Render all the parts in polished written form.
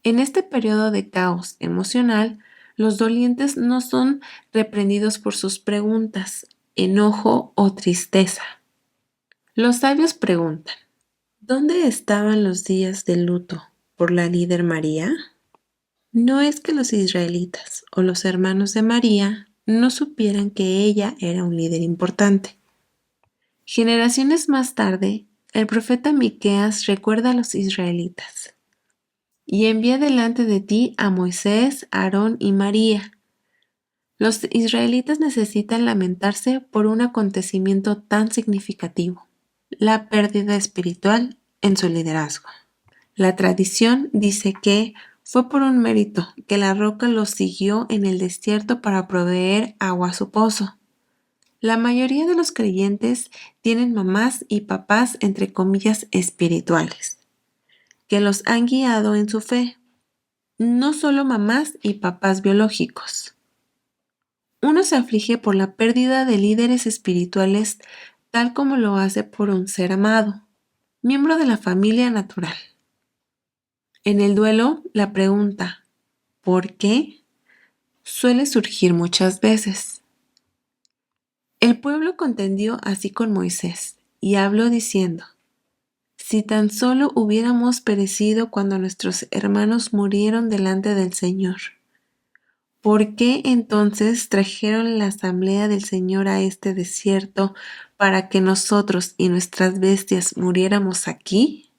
En este periodo de caos emocional, los dolientes no son reprendidos por sus preguntas, enojo o tristeza. Los sabios preguntan, ¿dónde estaban los días de luto por la líder María? No es que los israelitas o los hermanos de María no supieran que ella era un líder importante. Generaciones más tarde, el profeta Miqueas recuerda a los israelitas: y envía delante de ti a Moisés, Aarón y María. Los israelitas necesitan lamentarse por un acontecimiento tan significativo, la pérdida espiritual en su liderazgo. La tradición dice que fue por un mérito que la roca los siguió en el desierto para proveer agua a su pozo. La mayoría de los creyentes tienen mamás y papás, entre comillas, espirituales, que los han guiado en su fe, no solo mamás y papás biológicos. Uno se aflige por la pérdida de líderes espirituales tal como lo hace por un ser amado, miembro de la familia natural. En el duelo, la pregunta ¿por qué? Suele surgir muchas veces. El pueblo contendió así con Moisés y habló diciendo: si tan solo hubiéramos perecido cuando nuestros hermanos murieron delante del Señor. ¿Por qué entonces trajeron la asamblea del Señor a este desierto para que nosotros y nuestras bestias muriéramos aquí?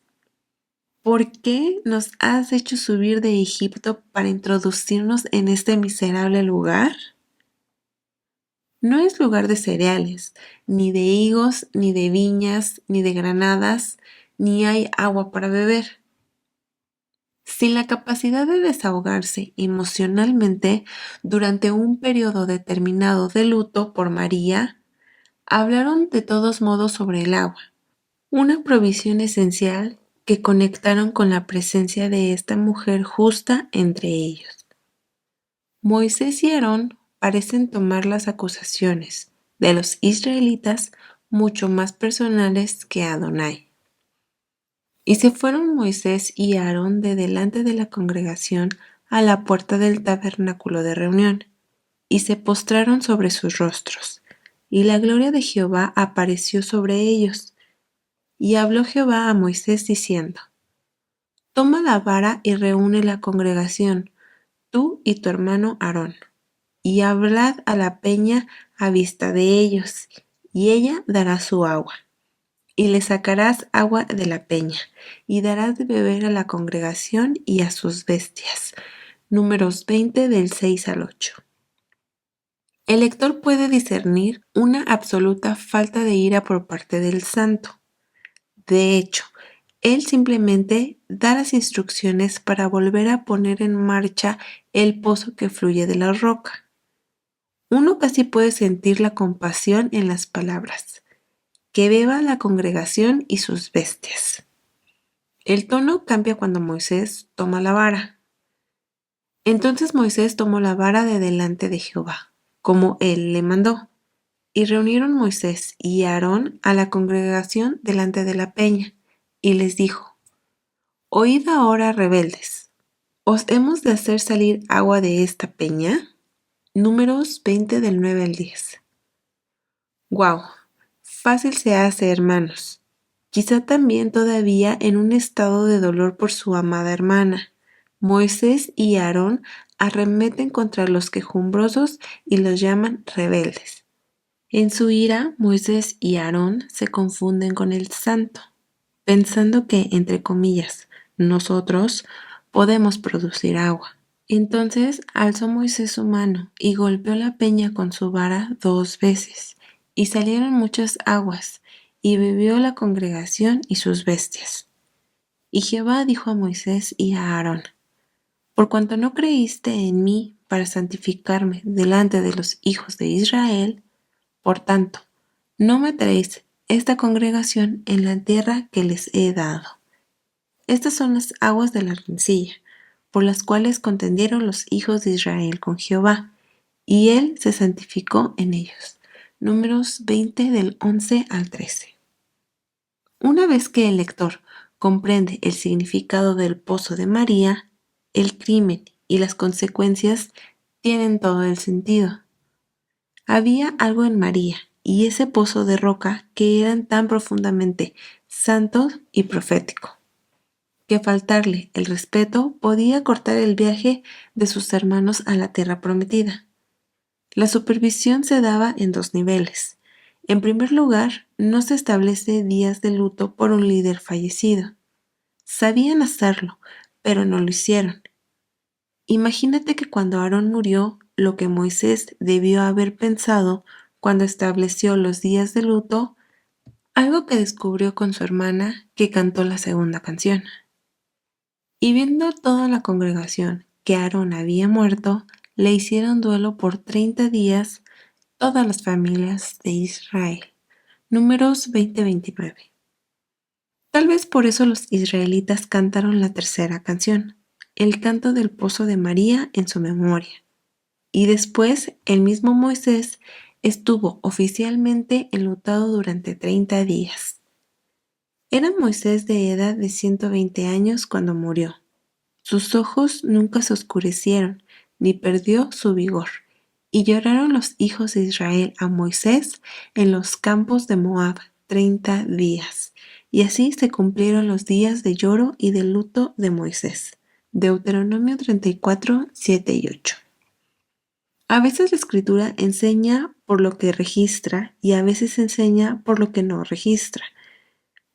¿Por qué nos has hecho subir de Egipto para introducirnos en este miserable lugar? No es lugar de cereales, ni de higos, ni de viñas, ni de granadas, ni hay agua para beber. Sin la capacidad de desahogarse emocionalmente durante un periodo determinado de luto por María, hablaron de todos modos sobre el agua, una provisión esencial que conectaron con la presencia de esta mujer justa entre ellos. Moisés y Aarón parecen tomar las acusaciones de los israelitas mucho más personales que Adonai. Y se fueron Moisés y Aarón de delante de la congregación a la puerta del tabernáculo de reunión, y se postraron sobre sus rostros, y la gloria de Jehová apareció sobre ellos. Y habló Jehová a Moisés diciendo: toma la vara y reúne la congregación, tú y tu hermano Aarón, y hablad a la peña a vista de ellos, y ella dará su agua. Y le sacarás agua de la peña, y darás de beber a la congregación y a sus bestias. Números 20 del 6 al 8. El lector puede discernir una absoluta falta de ira por parte del santo. De hecho, él simplemente da las instrucciones para volver a poner en marcha el pozo que fluye de la roca. Uno casi puede sentir la compasión en las palabras: que beba la congregación y sus bestias. El tono cambia cuando Moisés toma la vara. Entonces Moisés tomó la vara de delante de Jehová, como él le mandó, y reunieron Moisés y Aarón a la congregación delante de la peña, y les dijo: oíd ahora, rebeldes, ¿os hemos de hacer salir agua de esta peña? Números 20 del 9 al 10. ¡Guau! Fácil se hace, hermanos. Quizá también todavía en un estado de dolor por su amada hermana, Moisés y Aarón arremeten contra los quejumbrosos y los llaman rebeldes. En su ira, Moisés y Aarón se confunden con el santo, pensando que, entre comillas, nosotros podemos producir agua. Entonces alzó Moisés su mano y golpeó la peña con su vara 2 veces, y salieron muchas aguas, y bebió la congregación y sus bestias. Y Jehová dijo a Moisés y a Aarón: por cuanto no creíste en mí para santificarme delante de los hijos de Israel, por tanto, no meteréis esta congregación en la tierra que les he dado. Estas son las aguas de la rencilla, por las cuales contendieron los hijos de Israel con Jehová, y él se santificó en ellos. Números 20 del 11 al 13. Una vez que el lector comprende el significado del pozo de María, el crimen y las consecuencias tienen todo el sentido. Había algo en María y ese pozo de roca que eran tan profundamente santo y profético, que faltarle el respeto podía cortar el viaje de sus hermanos a la tierra prometida. La supervisión se daba en dos niveles. En primer lugar, no se establece días de luto por un líder fallecido. Sabían hacerlo, pero no lo hicieron. Imagínate que cuando Aarón murió, lo que Moisés debió haber pensado cuando estableció los días de luto, algo que descubrió con su hermana que cantó la segunda canción. Y viendo toda la congregación que Aarón había muerto, le hicieron duelo por 30 días todas las familias de Israel. Números 20-29. Tal vez por eso los israelitas cantaron la tercera canción, el canto del pozo de María en su memoria. Y después el mismo Moisés estuvo oficialmente enlutado durante 30 días. Era Moisés de edad de 120 años cuando murió. Sus ojos nunca se oscurecieron, ni perdió su vigor. Y lloraron los hijos de Israel a Moisés en los campos de Moab 30 días. Y así se cumplieron los días de lloro y de luto de Moisés. Deuteronomio 34, 7 y 8. A veces la escritura enseña por lo que registra y a veces enseña por lo que no registra.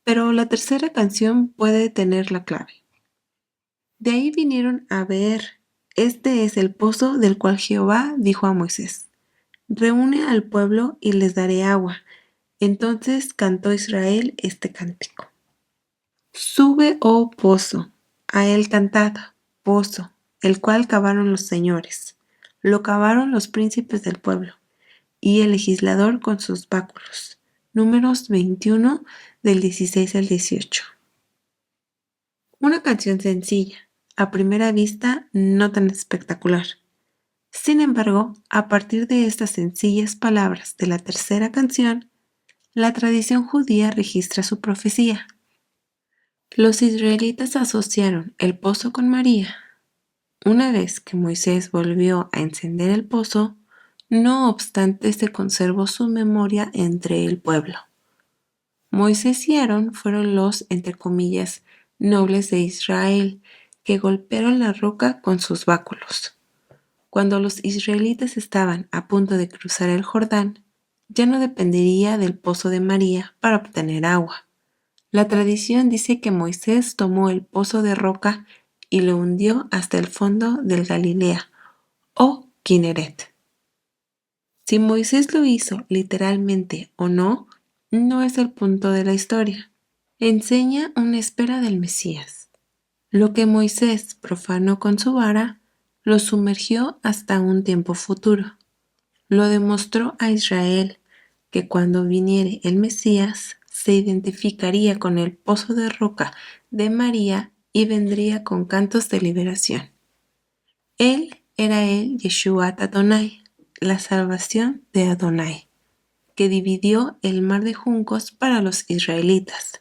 Pero la tercera canción puede tener la clave. De ahí vinieron a ver, este es el pozo del cual Jehová dijo a Moisés, reúne al pueblo y les daré agua. Entonces cantó Israel este cántico. Sube, oh pozo, a él cantad, pozo, el cual cavaron los señores. Lo cavaron los príncipes del pueblo, y el legislador con sus báculos. Números 21, del 16 al 18. Una canción sencilla, a primera vista no tan espectacular. Sin embargo, a partir de estas sencillas palabras de la tercera canción, la tradición judía registra su profecía. Los israelitas asociaron el pozo con María. Una vez que Moisés volvió a encender el pozo, no obstante se conservó su memoria entre el pueblo. Moisés y Aarón fueron los, entre comillas, nobles de Israel, que golpearon la roca con sus báculos. Cuando los israelitas estaban a punto de cruzar el Jordán, ya no dependería del pozo de María para obtener agua. La tradición dice que Moisés tomó el pozo de roca y lo hundió hasta el fondo del Galilea, o Kineret. Si Moisés lo hizo literalmente o no, no es el punto de la historia. Enseña una espera del Mesías. Lo que Moisés profanó con su vara, lo sumergió hasta un tiempo futuro. Lo demostró a Israel que cuando viniere el Mesías se identificaría con el pozo de roca de María y vendría con cantos de liberación. Él era el Yeshuat Adonai, la salvación de Adonai, que dividió el mar de juncos para los israelitas.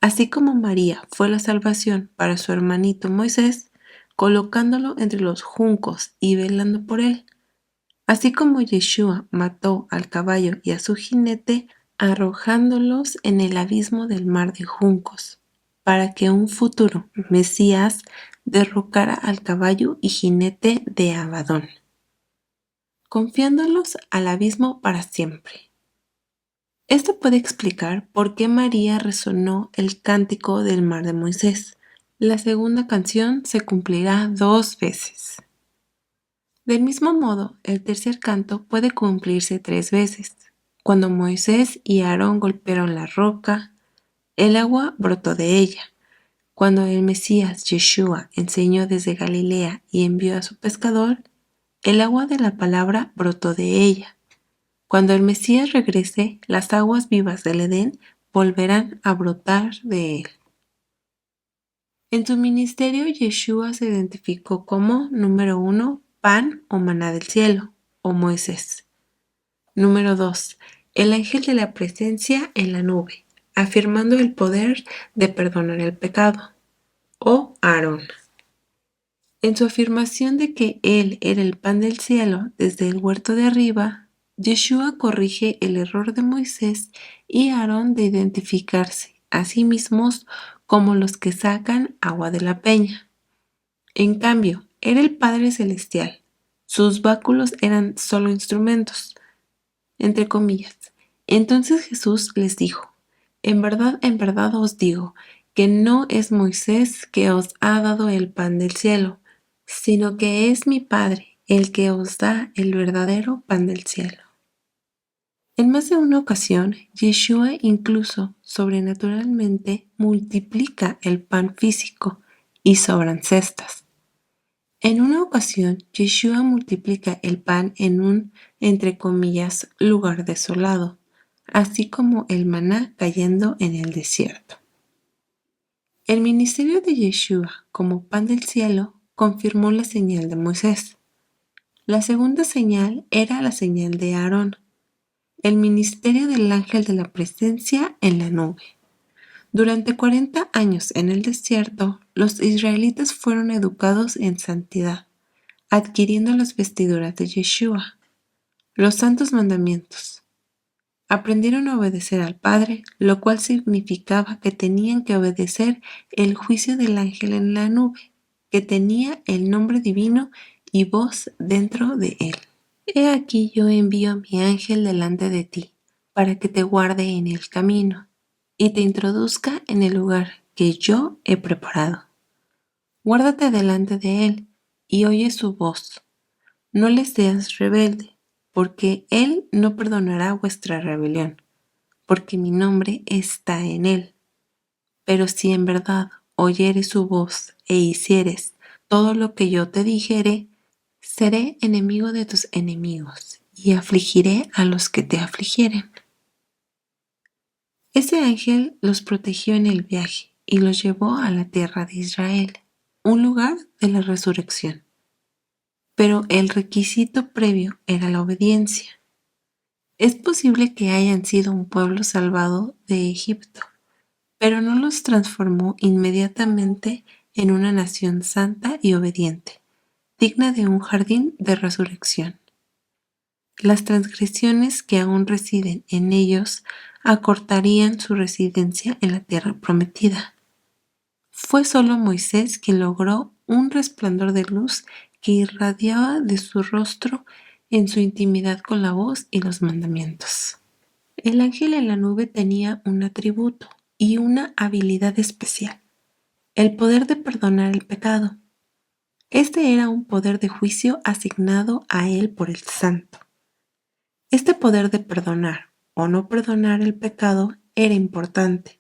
Así como María fue la salvación para su hermanito Moisés, colocándolo entre los juncos y velando por él. Así como Yeshua mató al caballo y a su jinete, arrojándolos en el abismo del mar de juncos, para que un futuro Mesías derrocara al caballo y jinete de Abadón, confiándolos al abismo para siempre. Esto puede explicar por qué María resonó el cántico del mar de Moisés. La segunda canción se cumplirá 2 veces. Del mismo modo, el tercer canto puede cumplirse 3 veces. Cuando Moisés y Aarón golpearon la roca, el agua brotó de ella. Cuando el Mesías Yeshua enseñó desde Galilea y envió a su pescador, el agua de la palabra brotó de ella. Cuando el Mesías regrese, las aguas vivas del Edén volverán a brotar de él. En su ministerio, Yeshua se identificó como, número 1, pan o maná del cielo, o Moisés. Número 2, el ángel de la presencia en la nube, afirmando el poder de perdonar el pecado, o Aarón. En su afirmación de que Él era el pan del cielo desde el huerto de arriba, Yeshua corrige el error de Moisés y Aarón de identificarse a sí mismos como los que sacan agua de la peña. En cambio, era el Padre Celestial. Sus báculos eran solo instrumentos, entre comillas. Entonces Jesús les dijo, en verdad os digo, que no es Moisés que os ha dado el pan del cielo, sino que es mi Padre el que os da el verdadero pan del cielo. En más de una ocasión, Yeshua incluso sobrenaturalmente multiplica el pan físico y sobran cestas. En una ocasión, Yeshua multiplica el pan en un, entre comillas, lugar desolado, así como el maná cayendo en el desierto. El ministerio de Yeshua como pan del cielo confirmó la señal de Moisés. La segunda señal era la señal de Aarón, el ministerio del ángel de la presencia en la nube. Durante 40 años en el desierto, los israelitas fueron educados en santidad, adquiriendo las vestiduras de Yeshua, los santos mandamientos. Aprendieron a obedecer al Padre, lo cual significaba que tenían que obedecer el juicio del ángel en la nube, que tenía el nombre divino y voz dentro de él. He aquí yo envío a mi ángel delante de ti, para que te guarde en el camino y te introduzca en el lugar que yo he preparado. Guárdate delante de él y oye su voz. No le seas rebelde, porque él no perdonará vuestra rebelión, porque mi nombre está en él. Pero si en verdad oyeres su voz e hicieres todo lo que yo te dijere, seré enemigo de tus enemigos y afligiré a los que te afligieren. Ese ángel los protegió en el viaje y los llevó a la tierra de Israel, un lugar de la resurrección. Pero el requisito previo era la obediencia. Es posible que hayan sido un pueblo salvado de Egipto, pero no los transformó inmediatamente en una nación santa y obediente, digna de un jardín de resurrección. Las transgresiones que aún residen en ellos acortarían su residencia en la tierra prometida. Fue solo Moisés quien logró un resplandor de luz que irradiaba de su rostro en su intimidad con la voz y los mandamientos. El ángel en la nube tenía un atributo y una habilidad especial, el poder de perdonar el pecado. Este era un poder de juicio asignado a él por el Santo. Este poder de perdonar o no perdonar el pecado era importante,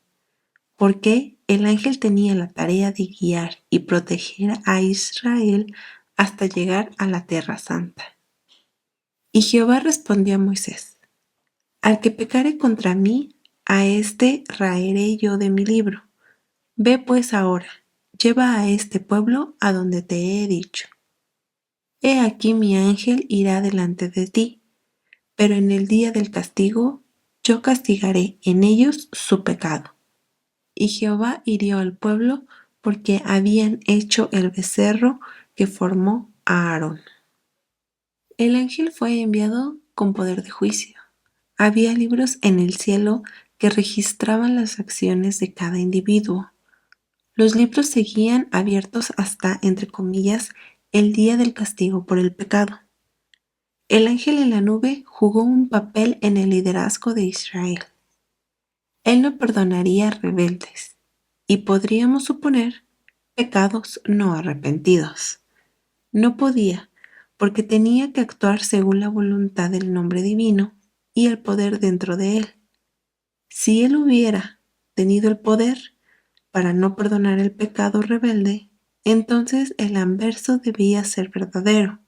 porque el ángel tenía la tarea de guiar y proteger a Israel hasta llegar a la tierra santa. Y Jehová respondió a Moisés: al que pecare contra mí, a éste raeré yo de mi libro. Ve pues ahora, lleva a este pueblo a donde te he dicho. He aquí mi ángel irá delante de ti, pero en el día del castigo yo castigaré en ellos su pecado. Y Jehová hirió al pueblo porque habían hecho el becerro que formó a Aarón. El ángel fue enviado con poder de juicio. Había libros en el cielo que registraban las acciones de cada individuo. Los libros seguían abiertos hasta, entre comillas, el día del castigo por el pecado. El ángel en la nube jugó un papel en el liderazgo de Israel. Él no perdonaría rebeldes y podríamos suponer pecados no arrepentidos. No podía, porque tenía que actuar según la voluntad del nombre divino y el poder dentro de él. Si él hubiera tenido el poder para no perdonar el pecado rebelde, entonces el anverso debía ser verdadero.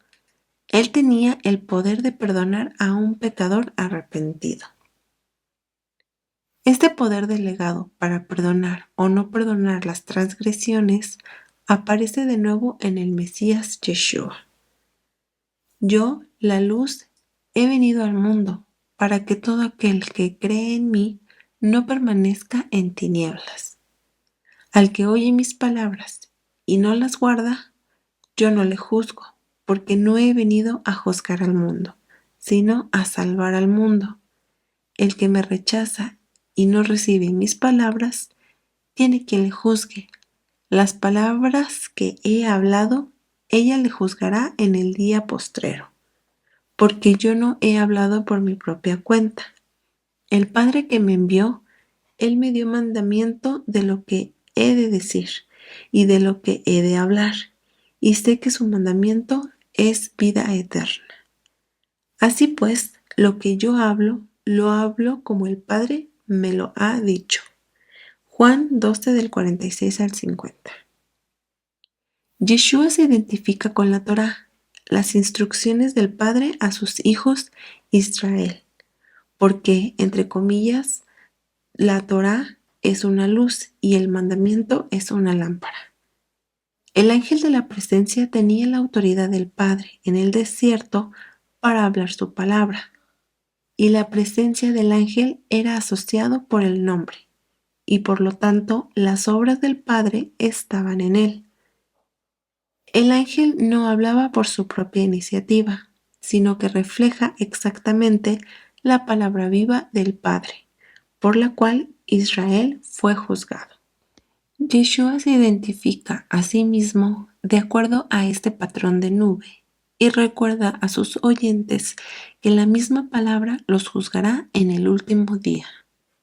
Él tenía el poder de perdonar a un pecador arrepentido. Este poder delegado para perdonar o no perdonar las transgresiones aparece de nuevo en el Mesías Yeshua. Yo, la luz, he venido al mundo para que todo aquel que cree en mí no permanezca en tinieblas. Al que oye mis palabras y no las guarda, yo no le juzgo, porque no he venido a juzgar al mundo, sino a salvar al mundo. El que me rechaza y no recibe mis palabras, tiene quien le juzgue. Las palabras que he hablado, ella le juzgará en el día postrero, porque yo no he hablado por mi propia cuenta. El Padre que me envió, Él me dio mandamiento de lo que he de decir y de lo que he de hablar, y sé que su mandamiento es vida eterna. Así pues, lo que yo hablo, lo hablo como el Padre me lo ha dicho. Juan 12 del 46 al 50. Yeshua se identifica con la Torá, las instrucciones del Padre a sus hijos Israel, porque, entre comillas, la Torá es una luz y el mandamiento es una lámpara. El ángel de la presencia tenía la autoridad del Padre en el desierto para hablar su palabra, y la presencia del ángel era asociado por el nombre, y por lo tanto las obras del Padre estaban en él. El ángel no hablaba por su propia iniciativa, sino que refleja exactamente la palabra viva del Padre, por la cual Israel fue juzgado. Yeshua se identifica a sí mismo de acuerdo a este patrón de nube y recuerda a sus oyentes que la misma palabra los juzgará en el último día.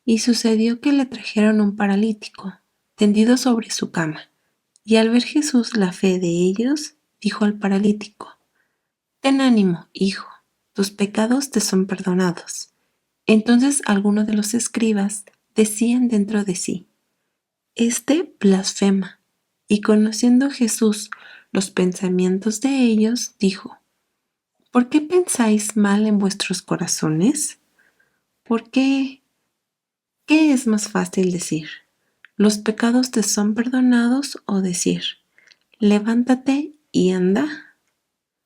Y sucedió que le trajeron un paralítico, tendido sobre su cama, y al ver Jesús la fe de ellos, dijo al paralítico: Ten ánimo, hijo, tus pecados te son perdonados. Entonces algunos de los escribas decían dentro de sí: Este blasfema. Y conociendo Jesús los pensamientos de ellos, dijo: ¿Por qué pensáis mal en vuestros corazones? ¿Por qué? ¿Qué es más fácil decir? ¿Los pecados te son perdonados o decir: Levántate y anda?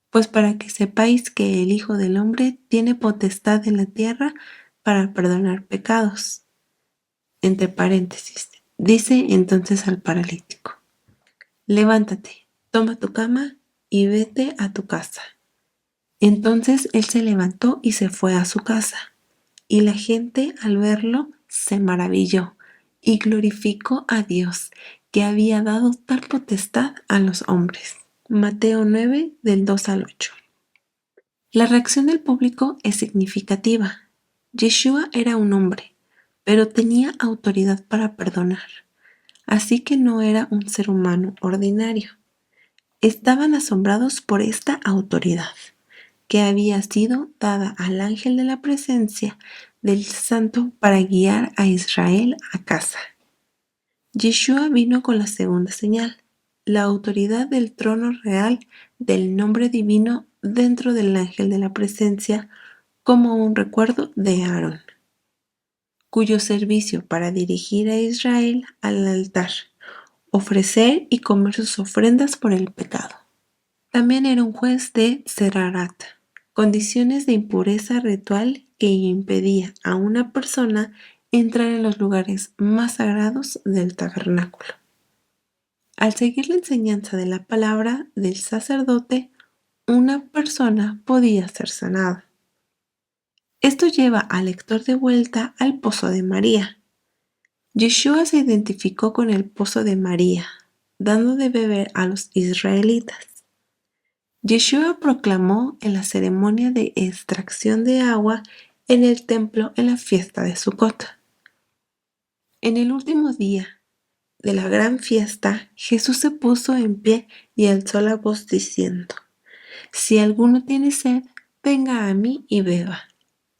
Pues para que sepáis que el Hijo del Hombre tiene potestad en la tierra para perdonar pecados. Entre paréntesis, dice entonces al paralítico: Levántate, toma tu cama y vete a tu casa. Entonces él se levantó y se fue a su casa, y la gente al verlo se maravilló y glorificó a Dios, que había dado tal potestad a los hombres. Mateo 9 del 2 al 8. La reacción del público es significativa. Yeshua era un hombre, pero tenía autoridad para perdonar, así que no era un ser humano ordinario. Estaban asombrados por esta autoridad, que había sido dada al ángel de la presencia del Santo para guiar a Israel a casa. Yeshua vino con la segunda señal, la autoridad del trono real del nombre divino dentro del ángel de la presencia como un recuerdo de Aarón, cuyo servicio para dirigir a Israel al altar, ofrecer y comer sus ofrendas por el pecado. También era un juez de Serarat, condiciones de impureza ritual que impedía a una persona entrar en los lugares más sagrados del tabernáculo. Al seguir la enseñanza de la palabra del sacerdote, una persona podía ser sanada. Esto lleva al lector de vuelta al pozo de María. Yeshua se identificó con el pozo de María, dando de beber a los israelitas. Yeshua proclamó en la ceremonia de extracción de agua en el templo en la fiesta de Sucot. En el último día de la gran fiesta, Jesús se puso en pie y alzó la voz diciendo: Si alguno tiene sed, venga a mí y beba.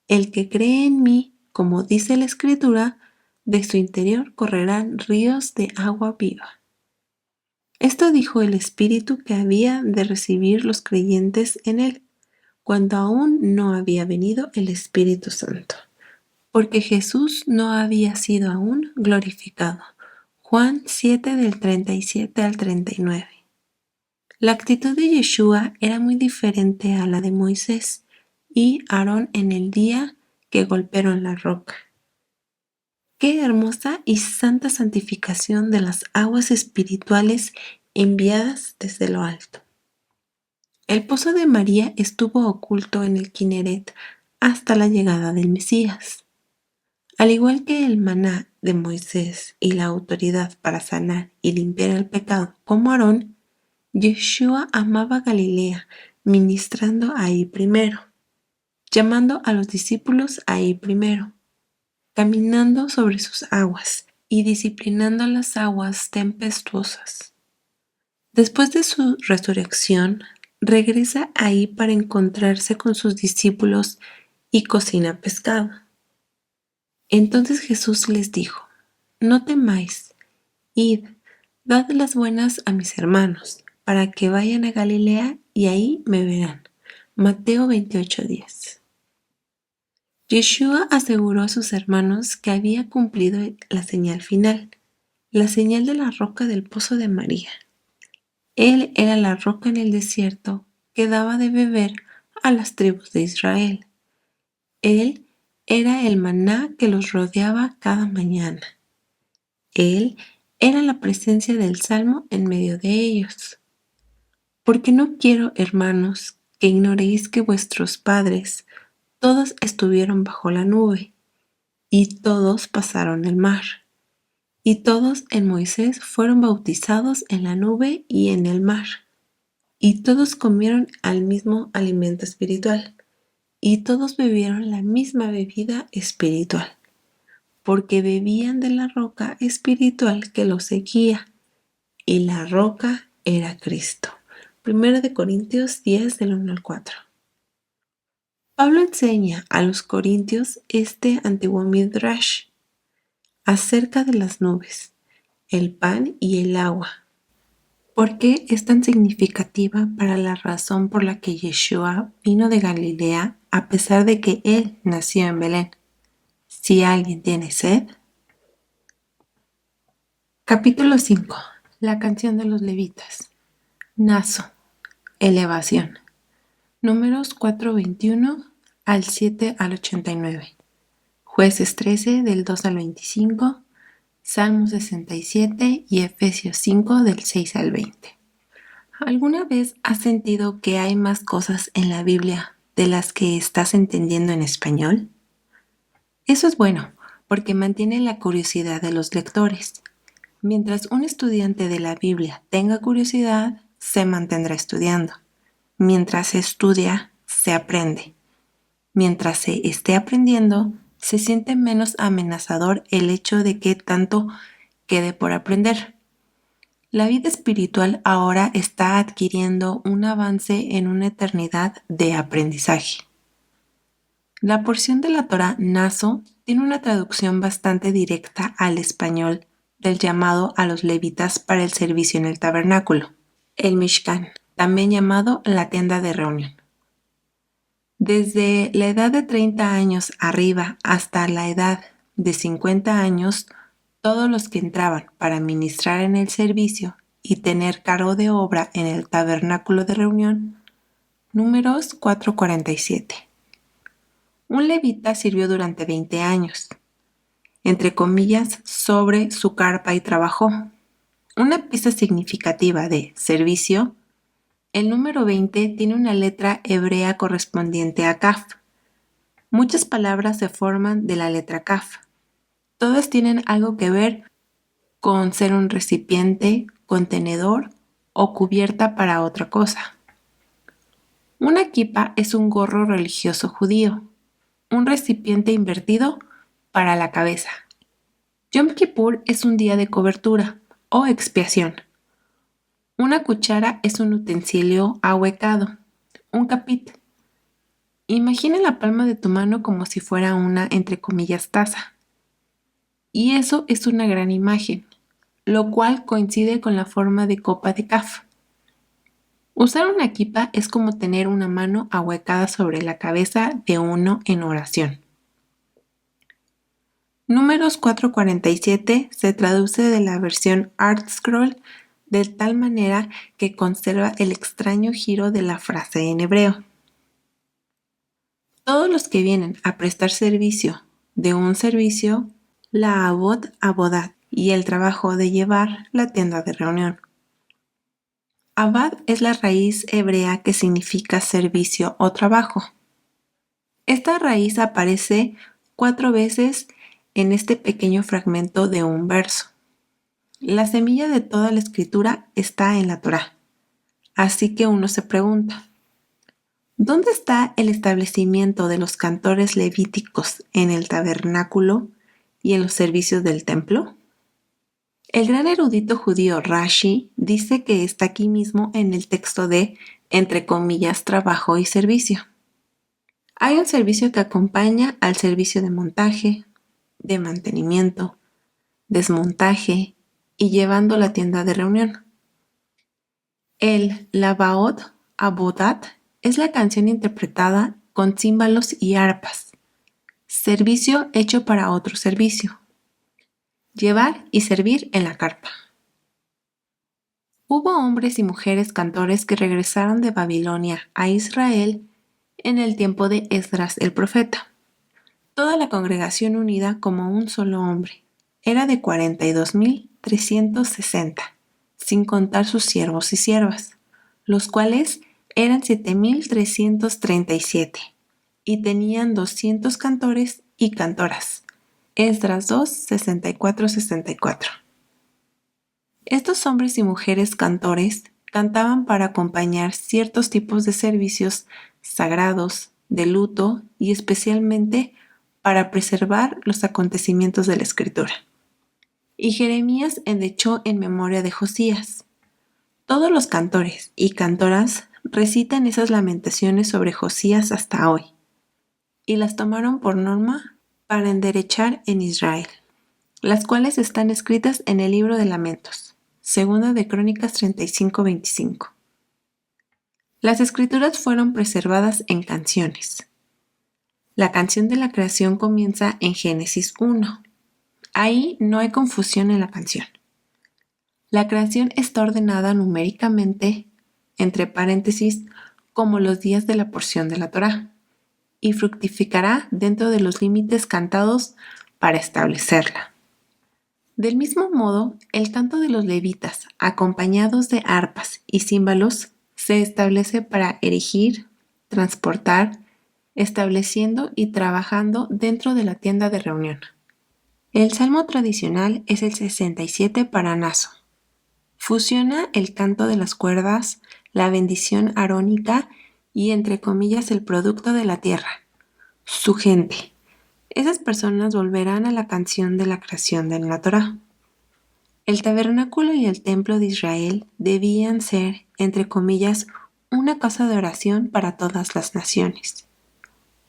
El que cree en mí, como dice la Escritura, de su interior correrán ríos de agua viva. Esto dijo el Espíritu que había de recibir los creyentes en él, cuando aún no había venido el Espíritu Santo, porque Jesús no había sido aún glorificado. Juan 7 del 37 al 39. La actitud de Yeshua era muy diferente a la de Moisés y Aarón en el día que golpearon la roca. Qué hermosa y santa santificación de las aguas espirituales enviadas desde lo alto. El pozo de María estuvo oculto en el Kineret hasta la llegada del Mesías. Al igual que el maná de Moisés y la autoridad para sanar y limpiar el pecado como Aarón, Yeshua amaba Galilea, ministrando ahí primero, llamando a los discípulos ahí primero, caminando sobre sus aguas y disciplinando las aguas tempestuosas. Después de su resurrección, regresa ahí para encontrarse con sus discípulos y cocina pescado. Entonces Jesús les dijo: No temáis, id, dad las buenas a mis hermanos, para que vayan a Galilea y ahí me verán. Mateo 28:10. Yeshua aseguró a sus hermanos que había cumplido la señal final, la señal de la roca del pozo de María. Él era la roca en el desierto que daba de beber a las tribus de Israel. Él era el maná que los rodeaba cada mañana. Él era la presencia del Salmo en medio de ellos. Porque no quiero, hermanos, que ignoréis que vuestros padres todos estuvieron bajo la nube, y todos pasaron el mar, y todos en Moisés fueron bautizados en la nube y en el mar, y todos comieron al mismo alimento espiritual, y todos bebieron la misma bebida espiritual, porque bebían de la roca espiritual que los seguía, y la roca era Cristo. 1 Corintios 10, del 1 al 4. Pablo enseña a los corintios este antiguo midrash acerca de las nubes, el pan y el agua. ¿Por qué es tan significativa para la razón por la que Yeshua vino de Galilea a pesar de que él nació en Belén? Si alguien tiene sed. Capítulo 5. La canción de los levitas. Naso. Elevación. Números 4:21 al 7 al 89. Jueces 13 del 2 al 25. Salmos 67 y Efesios 5 del 6 al 20. ¿Alguna vez has sentido que hay más cosas en la Biblia de las que estás entendiendo en español? Eso es bueno, porque mantiene la curiosidad de los lectores. Mientras un estudiante de la Biblia tenga curiosidad, se mantendrá estudiando. Mientras se estudia, se aprende. Mientras se esté aprendiendo, se siente menos amenazador el hecho de que tanto quede por aprender. La vida espiritual ahora está adquiriendo un avance en una eternidad de aprendizaje. La porción de la Torá Naso tiene una traducción bastante directa al español del llamado a los levitas para el servicio en el tabernáculo, el Mishkan, también llamado la tienda de reunión. Desde la edad de 30 años arriba hasta la edad de 50 años, todos los que entraban para ministrar en el servicio y tener cargo de obra en el tabernáculo de reunión. Números 4:47. Un levita sirvió durante 20 años, entre comillas, sobre su carpa y trabajó. Una pieza significativa de servicio. El número 20 tiene una letra hebrea correspondiente a Kaf. Muchas palabras se forman de la letra Kaf. Todas tienen algo que ver con ser un recipiente, contenedor o cubierta para otra cosa. Una kipa es un gorro religioso judío, un recipiente invertido para la cabeza. Yom Kippur es un día de cobertura o expiación. Una cuchara es un utensilio ahuecado, un capit. Imagina la palma de tu mano como si fuera una, entre comillas, taza. Y eso es una gran imagen, lo cual coincide con la forma de copa de Kaf. Usar una kipa es como tener una mano ahuecada sobre la cabeza de uno en oración. Números 4:47 se traduce de la versión ArtScroll de tal manera que conserva el extraño giro de la frase en hebreo. Todos los que vienen a prestar servicio de un servicio, la abod abodat, y el trabajo de llevar la tienda de reunión. Abad es la raíz hebrea que significa servicio o trabajo. Esta raíz aparece 4 veces en este pequeño fragmento de un verso. La semilla de toda la escritura está en la Torá. Así que uno se pregunta, ¿dónde está el establecimiento de los cantores levíticos en el tabernáculo y en los servicios del templo? El gran erudito judío Rashi dice que está aquí mismo en el texto de, entre comillas, trabajo y servicio. Hay un servicio que acompaña al servicio de montaje, de mantenimiento, desmontaje y llevando la tienda de reunión. El Lavaot Abodat es la canción interpretada con címbalos y arpas. Servicio hecho para otro servicio. Llevar y servir en la carpa. Hubo hombres y mujeres cantores que regresaron de Babilonia a Israel en el tiempo de Esdras el profeta. Toda la congregación unida como un solo hombre. Era de 42,360, sin contar sus siervos y siervas, los cuales eran 7,337, y tenían 200 cantores y cantoras. Esdras 2, 64-64. Estos hombres y mujeres cantores cantaban para acompañar ciertos tipos de servicios sagrados, de luto y especialmente para preservar los acontecimientos de la Escritura. Y Jeremías endechó en memoria de Josías. Todos los cantores y cantoras recitan esas lamentaciones sobre Josías hasta hoy, y las tomaron por norma para enderechar en Israel, las cuales están escritas en el libro de Lamentos, segunda de Crónicas 35-25. Las escrituras fueron preservadas en canciones. La canción de la creación comienza en Génesis 1. Ahí no hay confusión en la canción. La creación está ordenada numéricamente, entre paréntesis, como los días de la porción de la Torá, y fructificará dentro de los límites cantados para establecerla. Del mismo modo, el canto de los levitas, acompañados de arpas y címbalos, se establece para erigir, transportar, estableciendo y trabajando dentro de la tienda de reunión. El salmo tradicional es el 67 para Naso. Fusiona el canto de las cuerdas, la bendición arónica y, entre comillas, el producto de la tierra, su gente. Esas personas volverán a la canción de la creación de la Torá. El tabernáculo y el templo de Israel debían ser, entre comillas, una casa de oración para todas las naciones.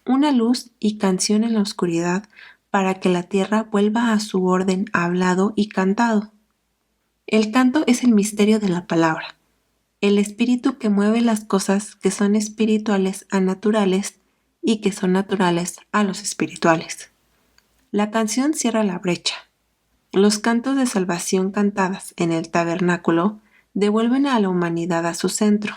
Una luz y canción en la oscuridad para que la tierra vuelva a su orden hablado y cantado. El canto es el misterio de la palabra, el espíritu que mueve las cosas que son espirituales a naturales y que son naturales a los espirituales. La canción cierra la brecha. Los cantos de salvación cantadas en el tabernáculo devuelven a la humanidad a su centro.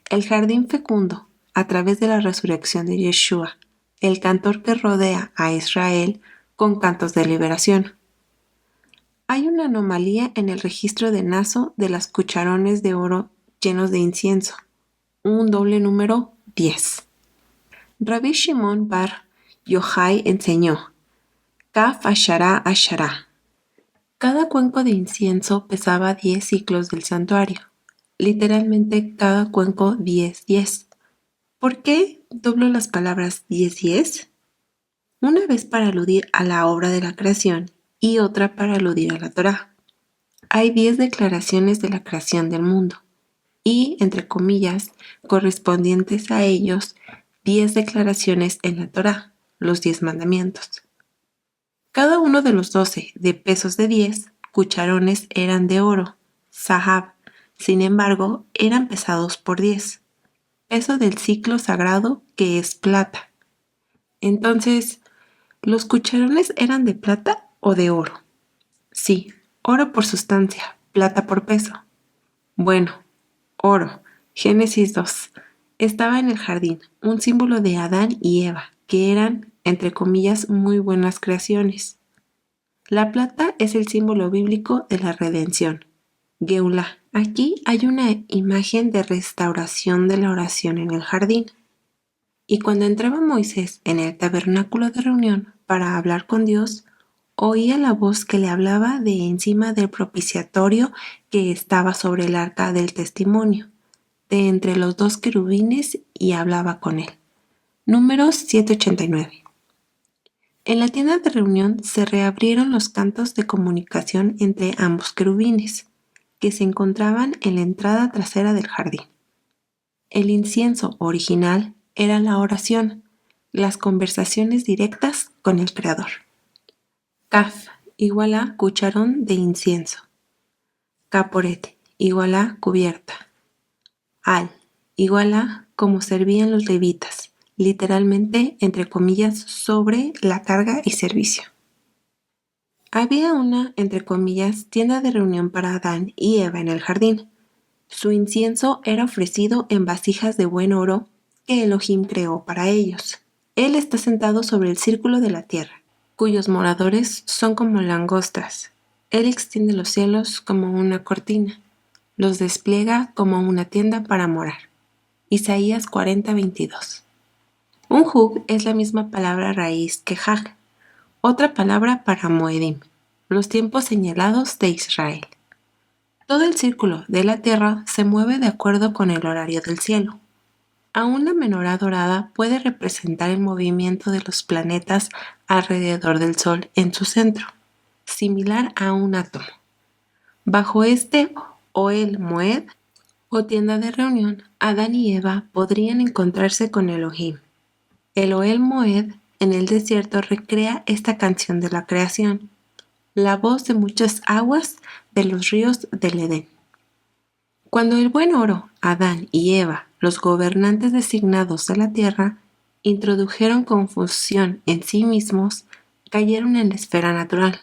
El jardín fecundo, a través de la resurrección de Yeshua, el cantor que rodea a Israel con cantos de liberación. Hay una anomalía en el registro de Naso de las cucharones de oro llenos de incienso, un doble número 10. Rabbi Shimon bar Yochai enseñó, Kaf Ashara Ashara. Cada cuenco de incienso pesaba 10 ciclos del santuario, literalmente cada cuenco 10. ¿Por qué doblo las palabras 10? Una vez para aludir a la obra de la creación y otra para aludir a la Torá. Hay 10 declaraciones de la creación del mundo y, entre comillas, correspondientes a ellos, 10 declaraciones en la Torá, los 10 mandamientos. Cada uno de los 12 de pesos de 10 cucharones eran de oro, sahab, sin embargo, eran pesados por 10, peso del ciclo sagrado que es plata. Entonces, ¿los cucharones eran de plata o de oro? Sí, oro por sustancia, plata por peso. Bueno, oro, Génesis 2. Estaba en el jardín, un símbolo de Adán y Eva, que eran, entre comillas, muy buenas creaciones. La plata es el símbolo bíblico de la redención. Geulá. Aquí hay una imagen de restauración de la oración en el jardín. Y cuando entraba Moisés en el tabernáculo de reunión para hablar con Dios, oía la voz que le hablaba de encima del propiciatorio que estaba sobre el arca del testimonio, de entre los dos querubines, y hablaba con él. Números 789. En la tienda de reunión se reabrieron los cantos de comunicación entre ambos querubines, que se encontraban en la entrada trasera del jardín. El incienso original era la oración, las conversaciones directas con el Creador. Kaf igual a cucharón de incienso. Caporet igual a cubierta. Al igual a como servían los levitas, literalmente entre comillas sobre la carga y servicio. Había una, entre comillas, tienda de reunión para Adán y Eva en el jardín. Su incienso era ofrecido en vasijas de buen oro que Elohim creó para ellos. Él está sentado sobre el círculo de la tierra, cuyos moradores son como langostas. Él extiende los cielos como una cortina, los despliega como una tienda para morar. Isaías 40:22. Un hug es la misma palabra raíz que hag, otra palabra para Moedim, los tiempos señalados de Israel. Todo el círculo de la tierra se mueve de acuerdo con el horario del cielo. Aún la menorá dorada puede representar el movimiento de los planetas alrededor del Sol en su centro, similar a un átomo. Bajo este Ohel Moed, o tienda de reunión, Adán y Eva podrían encontrarse con Elohim. El Ohel Moed en el desierto recrea esta canción de la creación, la voz de muchas aguas de los ríos del Edén. Cuando el buen oro, Adán y Eva, los gobernantes designados de la tierra, introdujeron confusión en sí mismos, cayeron en la esfera natural.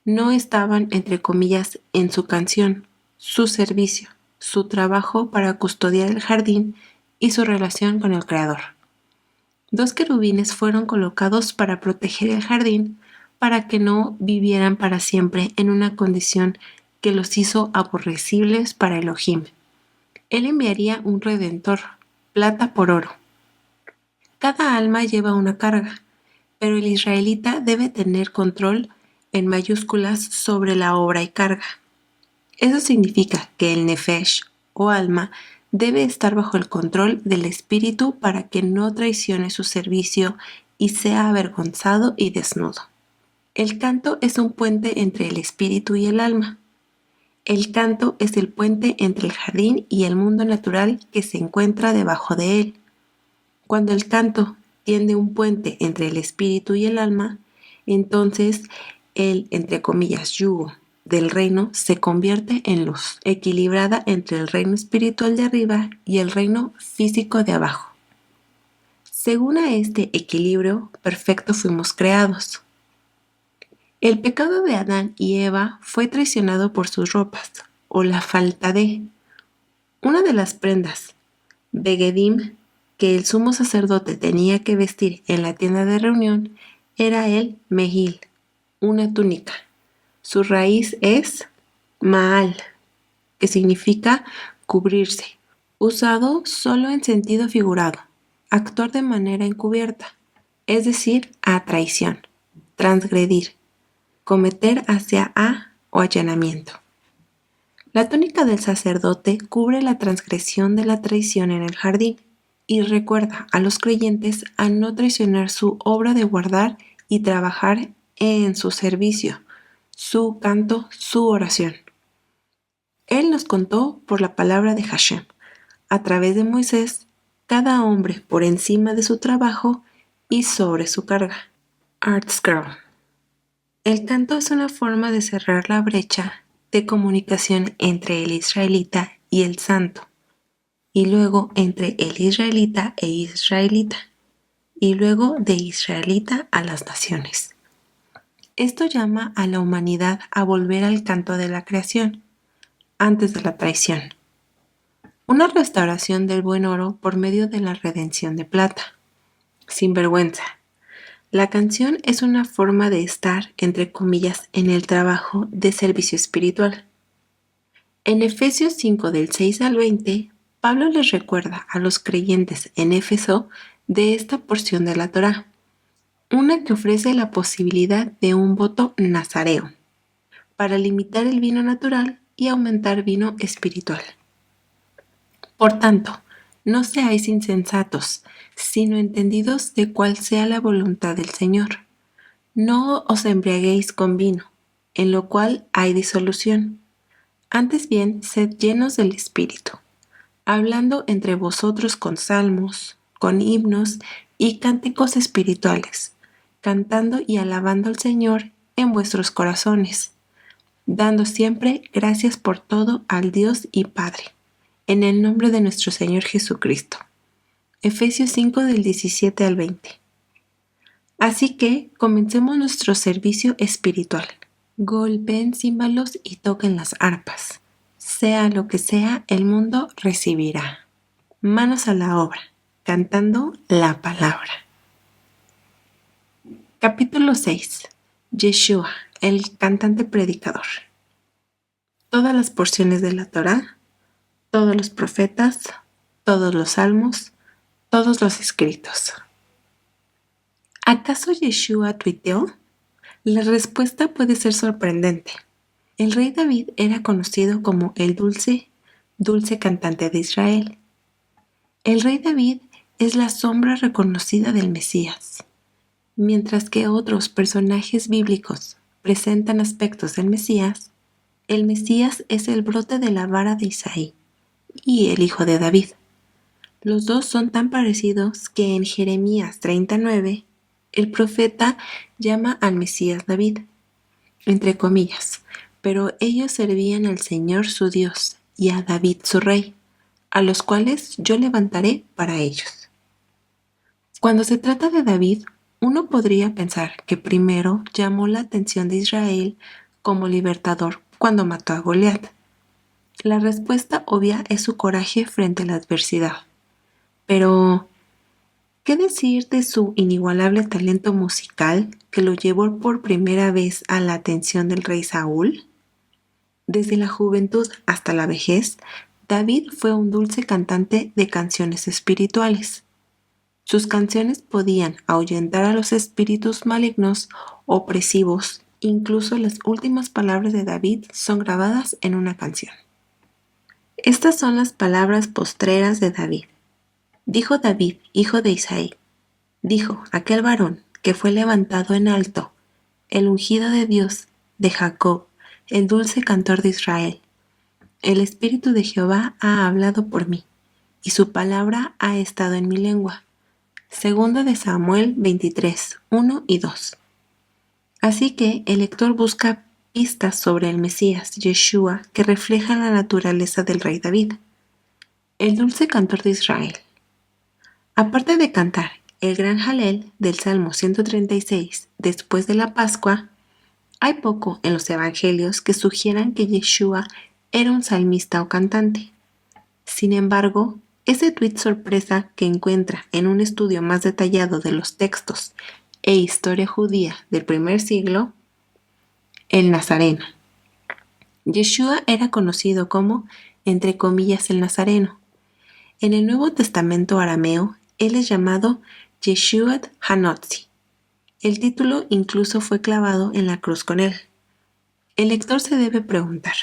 No estaban, entre comillas, en su canción, su servicio, su trabajo para custodiar el jardín y su relación con el Creador. Dos querubines fueron colocados para proteger el jardín, para que no vivieran para siempre en una condición que los hizo aborrecibles para Elohim. Él enviaría un redentor, plata por oro. Cada alma lleva una carga, pero el israelita debe tener control en mayúsculas sobre la obra y carga. Eso significa que el nefesh, o alma, debe estar bajo el control del espíritu para que no traicione su servicio y sea avergonzado y desnudo. El canto es un puente entre el espíritu y el alma. El canto es el puente entre el jardín y el mundo natural que se encuentra debajo de él. Cuando el canto tiende un puente entre el espíritu y el alma, entonces el, entre comillas, yugo del reino se convierte en luz, equilibrada entre el reino espiritual de arriba y el reino físico de abajo. Según a este equilibrio perfecto fuimos creados. El pecado de Adán y Eva fue traicionado por sus ropas, o la falta de. Una de las prendas, begedim, que el sumo sacerdote tenía que vestir en la tienda de reunión, era el mehil, una túnica. Su raíz es maal, que significa cubrirse, usado solo en sentido figurado, actuar de manera encubierta, es decir, a traición, transgredir, cometer hacia a o allanamiento. La túnica del sacerdote cubre la transgresión de la traición en el jardín y recuerda a los creyentes a no traicionar su obra de guardar y trabajar en su servicio, su canto, su oración. Él nos contó por la palabra de Hashem, a través de Moisés, cada hombre por encima de su trabajo y sobre su carga. ArtScroll. El canto es una forma de cerrar la brecha de comunicación entre el israelita y el santo, y luego entre el israelita e israelita, y luego de israelita a las naciones. Esto llama a la humanidad a volver al canto de la creación, antes de la traición. Una restauración del buen oro por medio de la redención de plata. Sin vergüenza. La canción es una forma de estar, entre comillas, en el trabajo de servicio espiritual. En Efesios 5 del 6 al 20, Pablo les recuerda a los creyentes en Éfeso de esta porción de la Torá, una que ofrece la posibilidad de un voto nazareo, para limitar el vino natural y aumentar vino espiritual. Por tanto, no seáis insensatos, sino entendidos de cuál sea la voluntad del Señor. No os embriaguéis con vino, en lo cual hay disolución. Antes bien, sed llenos del Espíritu, hablando entre vosotros con salmos, con himnos y cánticos espirituales, cantando y alabando al Señor en vuestros corazones, dando siempre gracias por todo al Dios y Padre, en el nombre de nuestro Señor Jesucristo. Efesios 5 del 17 al 20. Así que comencemos nuestro servicio espiritual. Golpeen címbalos y toquen las arpas. Sea lo que sea, el mundo recibirá. Manos a la obra, cantando la palabra. Capítulo 6. Yeshua, el cantante predicador. Todas las porciones de la Torá, todos los profetas, todos los salmos, todos los escritos. ¿Acaso Yeshua tuiteó? La respuesta puede ser sorprendente. El rey David era conocido como el dulce cantante de Israel. El rey David es la sombra reconocida del Mesías. Mientras que otros personajes bíblicos presentan aspectos del Mesías, el Mesías es el brote de la vara de Isaí y el hijo de David. Los dos son tan parecidos que en Jeremías 39, el profeta llama al Mesías David, entre comillas, pero ellos servían al Señor su Dios y a David su rey, a los cuales yo levantaré para ellos. Cuando se trata de David, uno podría pensar que primero llamó la atención de Israel como libertador cuando mató a Goliat. La respuesta obvia es su coraje frente a la adversidad. Pero, ¿qué decir de su inigualable talento musical que lo llevó por primera vez a la atención del rey Saúl? Desde la juventud hasta la vejez, David fue un dulce cantante de canciones espirituales. Sus canciones podían ahuyentar a los espíritus malignos opresivos. Incluso las últimas palabras de David son grabadas en una canción. Estas son las palabras postreras de David. Dijo David, hijo de Isaí, dijo aquel varón que fue levantado en alto, el ungido de Dios, de Jacob, el dulce cantor de Israel. El Espíritu de Jehová ha hablado por mí, y su palabra ha estado en mi lengua. Segunda de Samuel 23, 1 y 2. Así que el lector busca pistas sobre el Mesías, Yeshua, que reflejan la naturaleza del rey David, el dulce cantor de Israel. Aparte de cantar el gran Halel del Salmo 136 después de la Pascua, hay poco en los evangelios que sugieran que Yeshua era un salmista o cantante. Sin embargo, ese tuit sorpresa que encuentra en un estudio más detallado de los textos e historia judía del primer siglo, el Nazareno. Yeshua era conocido como, entre comillas, el Nazareno. En el Nuevo Testamento arameo, él es llamado Yeshuat Hanotzi. El título incluso fue clavado en la cruz con él. El lector se debe preguntar,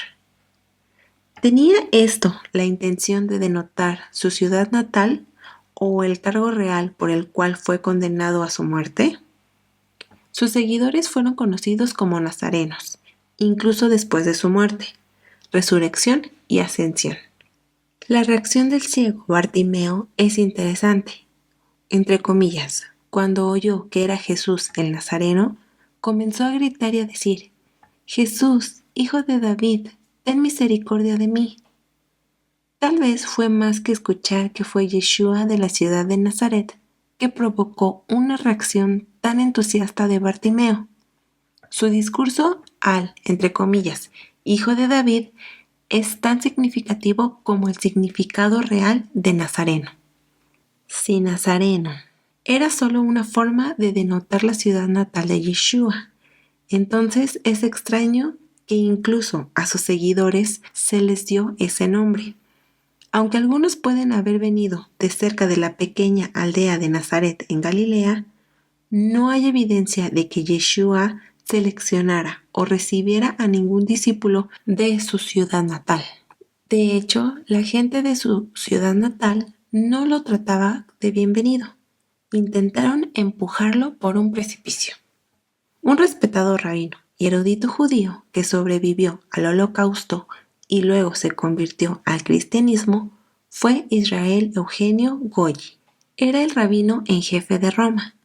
¿tenía esto la intención de denotar su ciudad natal o el cargo real por el cual fue condenado a su muerte? Sus seguidores fueron conocidos como nazarenos, incluso después de su muerte, resurrección y ascensión. La reacción del ciego Bartimeo es interesante. Entre comillas, cuando oyó que era Jesús el Nazareno, comenzó a gritar y a decir, Jesús, hijo de David, ten misericordia de mí. Tal vez fue más que escuchar que fue Yeshua de la ciudad de Nazaret que provocó una reacción tan entusiasta de Bartimeo. Su discurso al, entre comillas, hijo de David, es tan significativo como el significado real de Nazareno. Si Nazareno era solo una forma de denotar la ciudad natal de Yeshua, entonces es extraño que incluso a sus seguidores se les dio ese nombre. Aunque algunos pueden haber venido de cerca de la pequeña aldea de Nazaret en Galilea, no hay evidencia de que Yeshua seleccionara o recibiera a ningún discípulo de su ciudad natal. De hecho, la gente de su ciudad natal no lo trataba de bienvenido. Intentaron empujarlo por un precipicio. Un respetado rabino y erudito judío que sobrevivió al Holocausto y luego se convirtió al cristianismo fue Israel Eugenio Goyi. Era el rabino en jefe de Roma.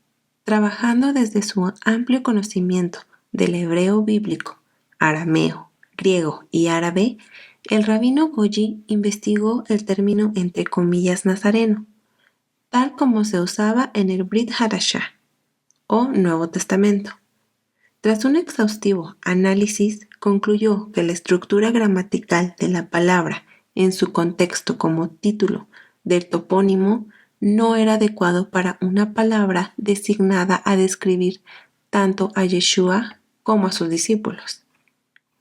Trabajando desde su amplio conocimiento del hebreo bíblico, arameo, griego y árabe, el rabino Goyi investigó el término entre comillas nazareno, tal como se usaba en el Brit Hadashah o Nuevo Testamento. Tras un exhaustivo análisis, concluyó que la estructura gramatical de la palabra en su contexto como título del topónimo no era adecuado para una palabra designada a describir tanto a Yeshua como a sus discípulos.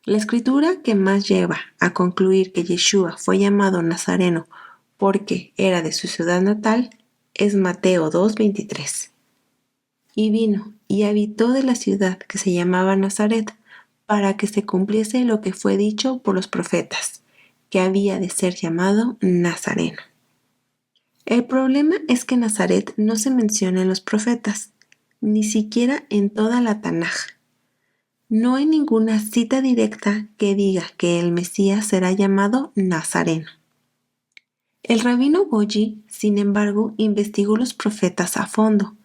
La escritura que más lleva a concluir que Yeshua fue llamado Nazareno porque era de su ciudad natal es Mateo 2:23. Y vino y habitó de la ciudad que se llamaba Nazaret, para que se cumpliese lo que fue dicho por los profetas, que había de ser llamado Nazareno. El problema es que Nazaret no se menciona en los profetas, ni siquiera en toda la Tanaj. No hay ninguna cita directa que diga que el Mesías será llamado Nazareno. El rabino Goyi, sin embargo, investigó los profetas a fondo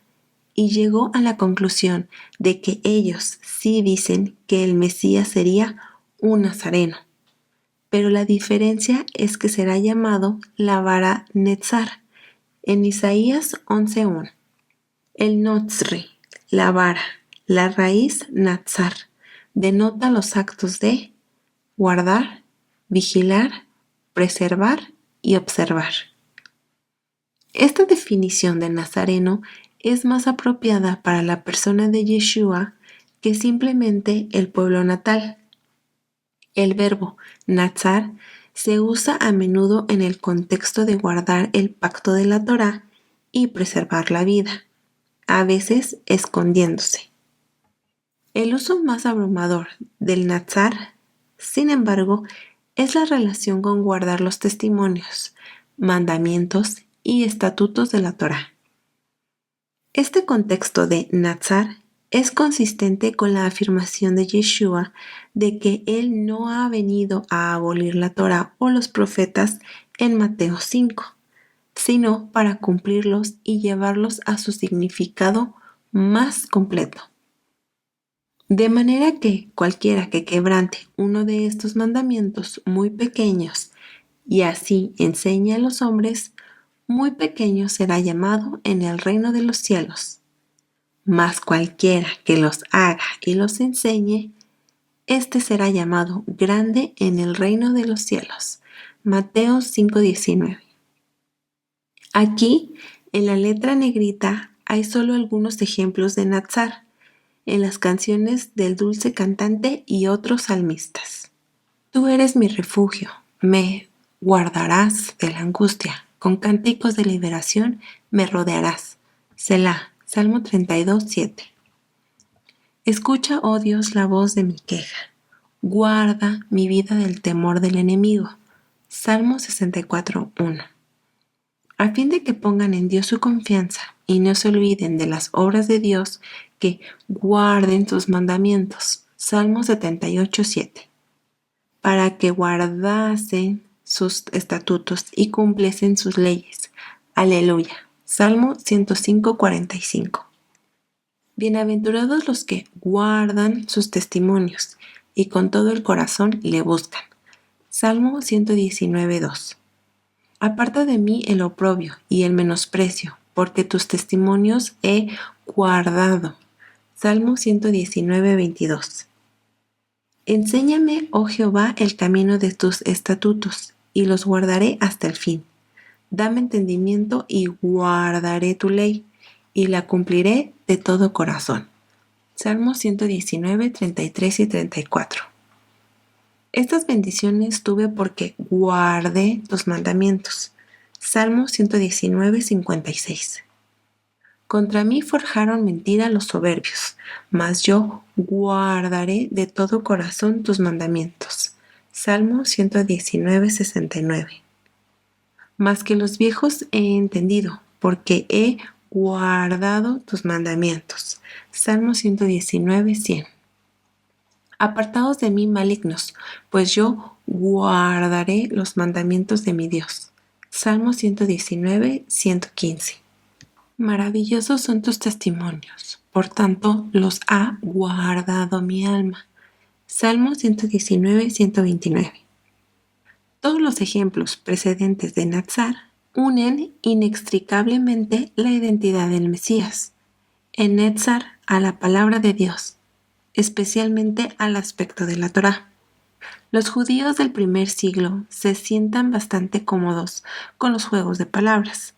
y llegó a la conclusión de que ellos sí dicen que el Mesías sería un nazareno, pero la diferencia es que será llamado la vara Netzar en Isaías 11:1. El Notzri, la vara, la raíz Natzar, denota los actos de guardar, vigilar, preservar y observar. Esta definición de nazareno es más apropiada para la persona de Yeshua que simplemente el pueblo natal. El verbo nazar se usa a menudo en el contexto de guardar el pacto de la Torá y preservar la vida, a veces escondiéndose. El uso más abrumador del nazar, sin embargo, es la relación con guardar los testimonios, mandamientos y estatutos de la Torá. Este contexto de Nazar es consistente con la afirmación de Yeshua de que él no ha venido a abolir la Torá o los profetas en Mateo 5, sino para cumplirlos y llevarlos a su significado más completo. De manera que cualquiera que quebrante uno de estos mandamientos muy pequeños y así enseñe a los hombres, muy pequeño será llamado en el reino de los cielos. Mas cualquiera que los haga y los enseñe, éste será llamado grande en el reino de los cielos. Mateo 5:19. Aquí, en la letra negrita, hay solo algunos ejemplos de Nazar en las canciones del dulce cantante y otros salmistas. Tú eres mi refugio, me guardarás de la angustia, con cánticos de liberación me rodearás. Selah, Salmo 32:7. Escucha, oh Dios, la voz de mi queja. Guarda mi vida del temor del enemigo. Salmo 64:1. A fin de que pongan en Dios su confianza y no se olviden de las obras de Dios, que guarden sus mandamientos. Salmo 78:7. Para que guardasen sus estatutos y cumpliesen sus leyes. Aleluya. Salmo 105:45. Bienaventurados los que guardan sus testimonios y con todo el corazón le buscan. Salmo 119:2. Aparta de mí el oprobio y el menosprecio, porque tus testimonios he guardado. Salmo 119:22. Enséñame, oh Jehová, el camino de tus estatutos, y los guardaré hasta el fin. Dame entendimiento y guardaré tu ley, y la cumpliré de todo corazón. Salmo 119, 33 y 34. Estas bendiciones tuve porque guardé tus mandamientos. Salmo 119, 56. Contra mí forjaron mentira los soberbios, mas yo guardaré de todo corazón tus mandamientos. Salmo 119, 69. Más que los viejos he entendido, porque he guardado tus mandamientos. Salmo 119, 100. Apartados de mí, malignos, pues yo guardaré los mandamientos de mi Dios. Salmo 119, 115. Maravillosos son tus testimonios, por tanto los ha guardado mi alma. Salmo 119, 129. Todos los ejemplos precedentes de Natsar unen inextricablemente la identidad del Mesías, en Netzar a la palabra de Dios, especialmente al aspecto de la Torá. Los judíos del primer siglo se sientan bastante cómodos con los juegos de palabras,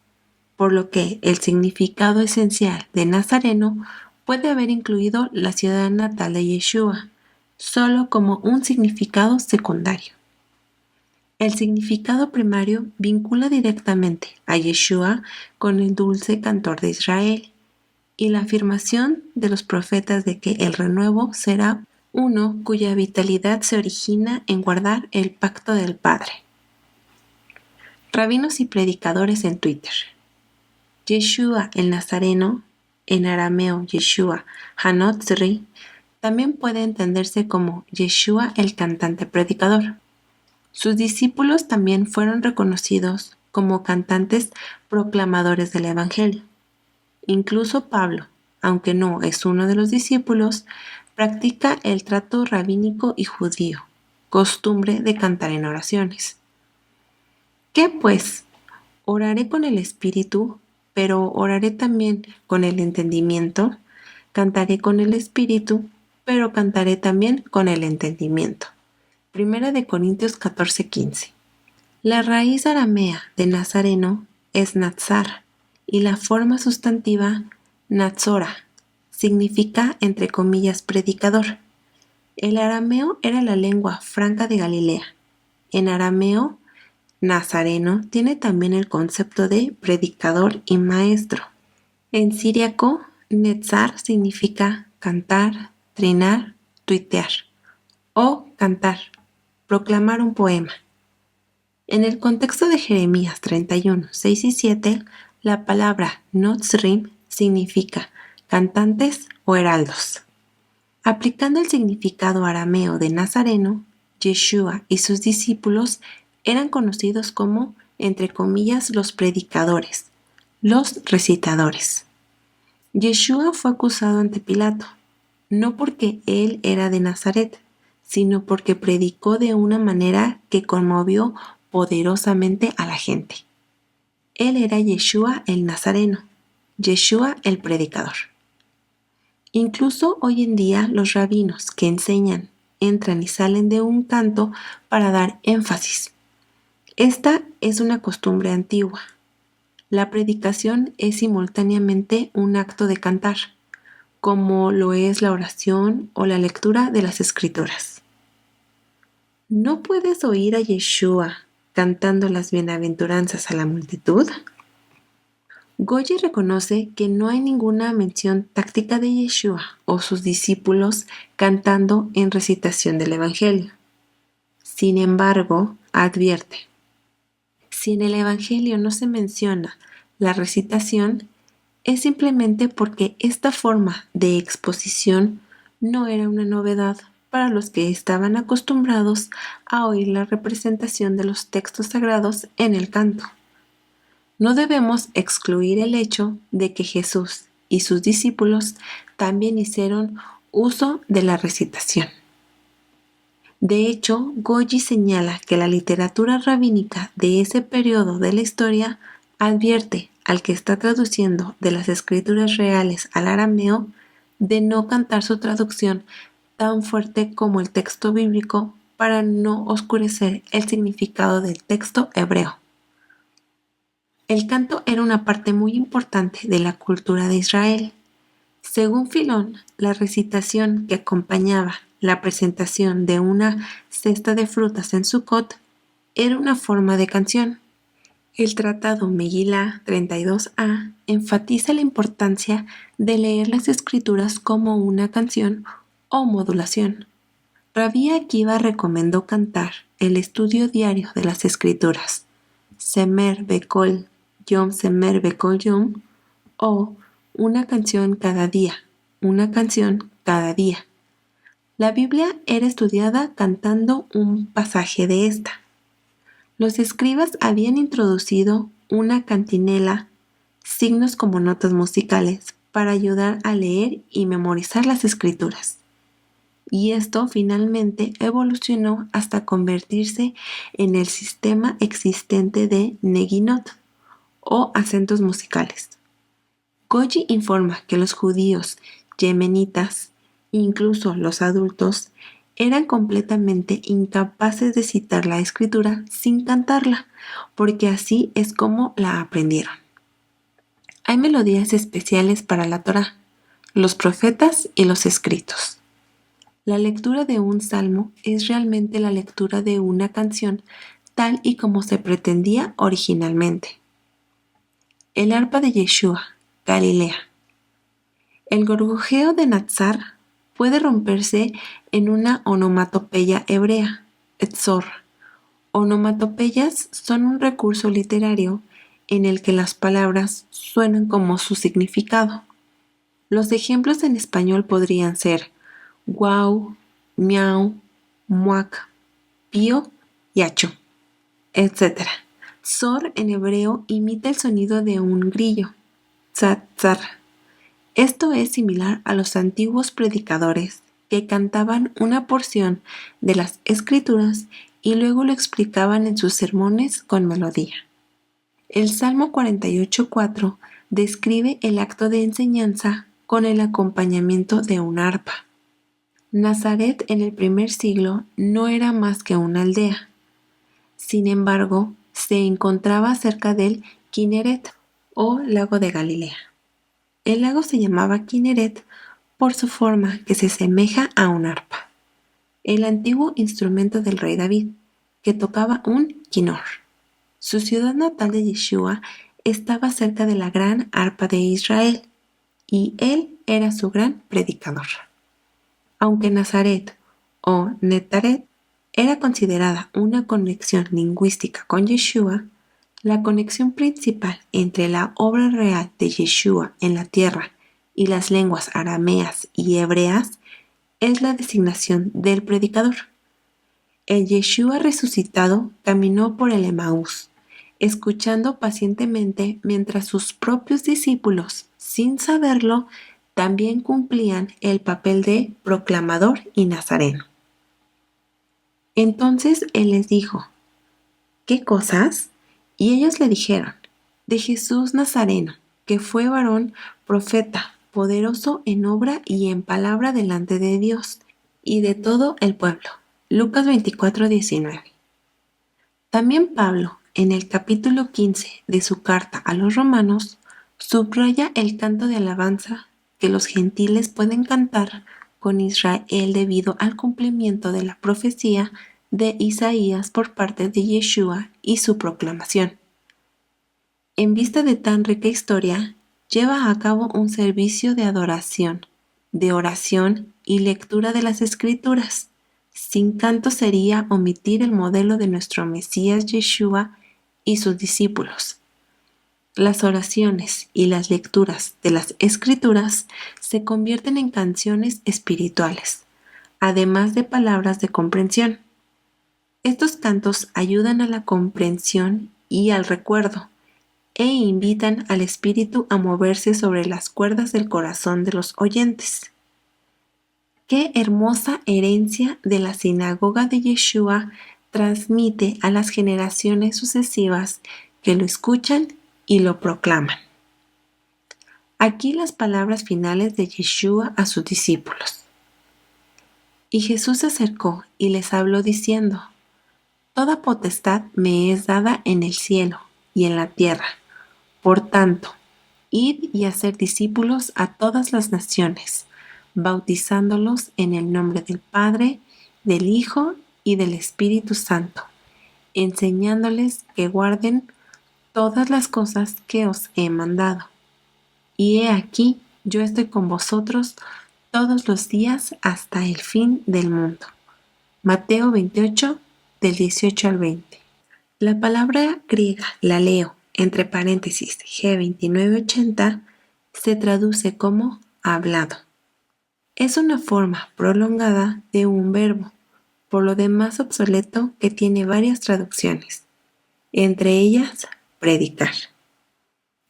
por lo que el significado esencial de Nazareno puede haber incluido la ciudad natal de Yeshua, solo como un significado secundario. El significado primario vincula directamente a Yeshua con el dulce cantor de Israel y la afirmación de los profetas de que el renuevo será uno cuya vitalidad se origina en guardar el pacto del Padre. Rabinos y predicadores en Twitter. Yeshua el Nazareno, en arameo Yeshua Hanotzri, también puede entenderse como Yeshua el cantante predicador. Sus discípulos también fueron reconocidos como cantantes proclamadores del Evangelio. Incluso Pablo, aunque no es uno de los discípulos, practica el trato rabínico y judío, costumbre de cantar en oraciones. ¿Qué pues? Oraré con el espíritu, pero oraré también con el entendimiento. Cantaré con el espíritu, pero cantaré también con el entendimiento. Primera de Corintios 14:15. La raíz aramea de Nazareno es Natsar y la forma sustantiva Natsora significa entre comillas predicador. El arameo era la lengua franca de Galilea. En arameo, Nazareno tiene también el concepto de predicador y maestro. En siríaco, Netzar significa cantar, trinar, tuitear o cantar, proclamar un poema. En el contexto de Jeremías 31, 6 y 7, la palabra Notzrim significa cantantes o heraldos. Aplicando el significado arameo de Nazareno, Yeshua y sus discípulos eran conocidos como, entre comillas, los predicadores, los recitadores. Yeshua fue acusado ante Pilato, no porque él era de Nazaret, sino porque predicó de una manera que conmovió poderosamente a la gente. Él era Yeshua el Nazareno, Yeshua el predicador. Incluso hoy en día los rabinos que enseñan entran y salen de un canto para dar énfasis. Esta es una costumbre antigua. La predicación es simultáneamente un acto de cantar, como lo es la oración o la lectura de las Escrituras. ¿No puedes oír a Yeshua cantando las bienaventuranzas a la multitud? Goyi reconoce que no hay ninguna mención táctica de Yeshua o sus discípulos cantando en recitación del Evangelio. Sin embargo, advierte, si en el Evangelio no se menciona la recitación, es simplemente porque esta forma de exposición no era una novedad para los que estaban acostumbrados a oír la representación de los textos sagrados en el canto. No debemos excluir el hecho de que Jesús y sus discípulos también hicieron uso de la recitación. De hecho, Goyi señala que la literatura rabínica de ese periodo de la historia advierte al que está traduciendo de las escrituras reales al arameo de no cantar su traducción tan fuerte como el texto bíblico para no oscurecer el significado del texto hebreo. El canto era una parte muy importante de la cultura de Israel. Según Filón, la recitación que acompañaba la presentación de una cesta de frutas en Sukkot era una forma de canción. El Tratado Megilá 32a enfatiza la importancia de leer las escrituras como una canción o modulación. Rabbi Akiva recomendó cantar el estudio diario de las escrituras, Semer Bekol Yom Semer Bekol Yom, o una canción cada día, una canción cada día. La Biblia era estudiada cantando un pasaje de esta. Los escribas habían introducido una cantinela, signos como notas musicales, para ayudar a leer y memorizar las escrituras. Y esto finalmente evolucionó hasta convertirse en el sistema existente de neguinot, o acentos musicales. Koji informa que los judíos yemenitas, incluso los adultos, eran completamente incapaces de citar la escritura sin cantarla, porque así es como la aprendieron. Hay melodías especiales para la Torá, los profetas y los escritos. La lectura de un salmo es realmente la lectura de una canción tal y como se pretendía originalmente. El arpa de Yeshua, Galilea. El gorgojeo de Natsar puede romperse en una onomatopeya hebrea, etzor. Onomatopeyas son un recurso literario en el que las palabras suenan como su significado. Los ejemplos en español podrían ser guau, miau, muac, pío y acho, etc. Zor en hebreo imita el sonido de un grillo, tzatzar. Esto es similar a los antiguos predicadores que cantaban una porción de las escrituras y luego lo explicaban en sus sermones con melodía. El Salmo 48:4 describe el acto de enseñanza con el acompañamiento de un arpa. Nazaret en el primer siglo no era más que una aldea. Sin embargo, se encontraba cerca del Kineret o lago de Galilea. El lago se llamaba Kineret por su forma que se asemeja a un arpa, el antiguo instrumento del rey David, que tocaba un quinor. Su ciudad natal de Yeshua estaba cerca de la gran arpa de Israel, y él era su gran predicador. Aunque Nazaret o Netaret era considerada una conexión lingüística con Yeshua, la conexión principal entre la obra real de Yeshua en la tierra y las lenguas arameas y hebreas es la designación del predicador. El Yeshua resucitado caminó por el Emaús, escuchando pacientemente mientras sus propios discípulos, sin saberlo, también cumplían el papel de proclamador y nazareno. Entonces él les dijo, ¿qué cosas? Y ellos le dijeron, de Jesús Nazareno, que fue varón profeta, poderoso en obra y en palabra delante de Dios y de todo el pueblo. Lucas 24:19. También Pablo, en el capítulo 15 de su carta a los romanos, subraya el canto de alabanza que los gentiles pueden cantar con Israel debido al cumplimiento de la profecía de Isaías por parte de Yeshua y su proclamación. En vista de tan rica historia, lleva a cabo un servicio de adoración, de oración y lectura de las Escrituras. Sin canto sería omitir el modelo de nuestro Mesías Yeshua y sus discípulos. Las oraciones y las lecturas de las Escrituras se convierten en canciones espirituales, además de palabras de comprensión. Estos cantos ayudan a la comprensión y al recuerdo, e invitan al espíritu a moverse sobre las cuerdas del corazón de los oyentes. Qué hermosa herencia de la sinagoga de Yeshua transmite a las generaciones sucesivas que lo escuchan y lo proclaman. Aquí las palabras finales de Yeshua a sus discípulos. Y Jesús se acercó y les habló diciendo, Toda potestad me es dada en el cielo y en la tierra. Por tanto, id y hacer discípulos a todas las naciones, bautizándolos en el nombre del Padre, del Hijo y del Espíritu Santo, enseñándoles que guarden todas las cosas que os he mandado. Y he aquí, yo estoy con vosotros todos los días hasta el fin del mundo. Mateo 28, del 18 al 20. La palabra griega, la leo, entre paréntesis G2980, se traduce como hablado. Es una forma prolongada de un verbo, por lo demás obsoleto, que tiene varias traducciones, entre ellas predicar.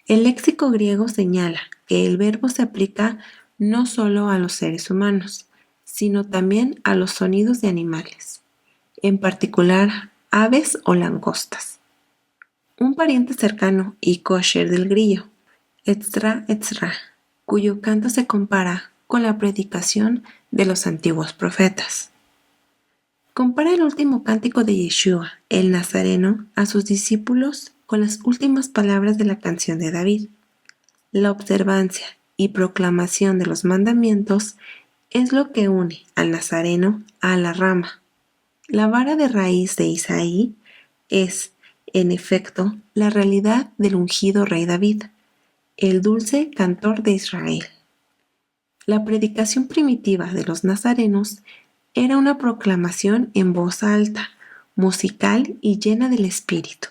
El léxico griego señala que el verbo se aplica no solo a los seres humanos, sino también a los sonidos de animales, en particular aves o langostas. Un pariente cercano y kosher del grillo, Etzra etzra, cuyo canto se compara con la predicación de los antiguos profetas. Compara el último cántico de Yeshua, el Nazareno, a sus discípulos con las últimas palabras de la canción de David. La observancia y proclamación de los mandamientos es lo que une al Nazareno a la rama. La vara de raíz de Isaí es, en efecto, la realidad del ungido rey David, el dulce cantor de Israel. La predicación primitiva de los nazarenos era una proclamación en voz alta, musical y llena del Espíritu,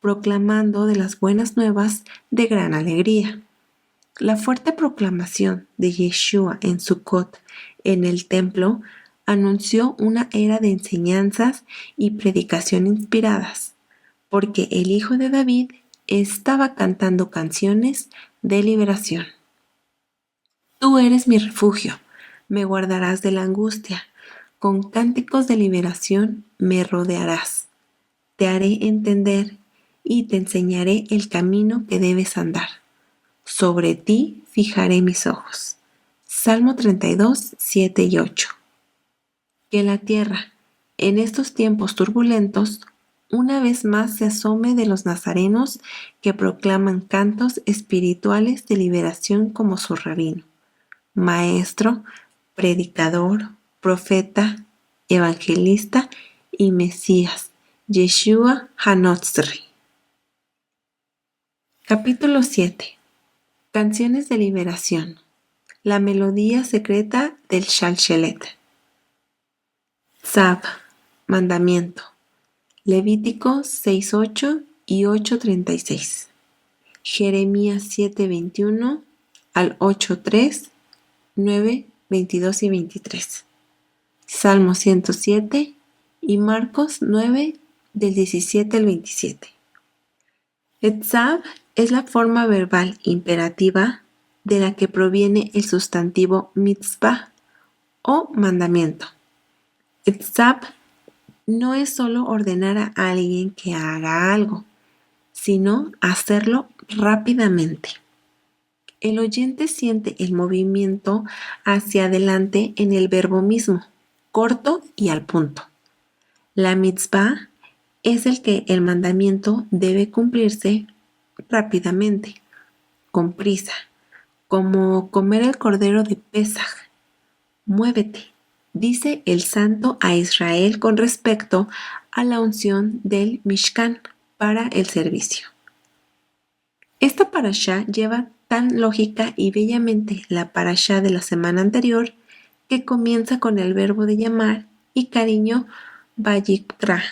proclamando de las buenas nuevas de gran alegría. La fuerte proclamación de Yeshua en Sukkot, en el templo, anunció una era de enseñanzas y predicación inspiradas, porque el Hijo de David estaba cantando canciones de liberación. Tú eres mi refugio, me guardarás de la angustia, con cánticos de liberación me rodearás. Te haré entender y te enseñaré el camino que debes andar. Sobre ti fijaré mis ojos. Salmo 32, 7 y 8. Que la tierra, en estos tiempos turbulentos, una vez más se asome de los nazarenos que proclaman cantos espirituales de liberación como su rabino, maestro, predicador, profeta, evangelista y Mesías, Yeshua HaNotzri. Capítulo 7. Canciones de liberación. La melodía secreta del Shalshelet. Tzav, mandamiento. Levítico 6:8 y 8:36. Jeremías 7:21 al 8:3, 9, 22 y 23. Salmo 107 y Marcos 9 del 17 al 27. Etzav es la forma verbal imperativa de la que proviene el sustantivo mitzvah o mandamiento. Etzav no es solo ordenar a alguien que haga algo, sino hacerlo rápidamente. El oyente siente el movimiento hacia adelante en el verbo mismo, corto y al punto. La mitzvah es el que el mandamiento debe cumplirse rápidamente, con prisa, como comer el cordero de Pesaj. Muévete, dice el santo a Israel con respecto a la unción del Mishkan para el servicio. Esta parashá lleva tan lógica y bellamente la parashá de la semana anterior que comienza con el verbo de llamar y cariño Vayikra,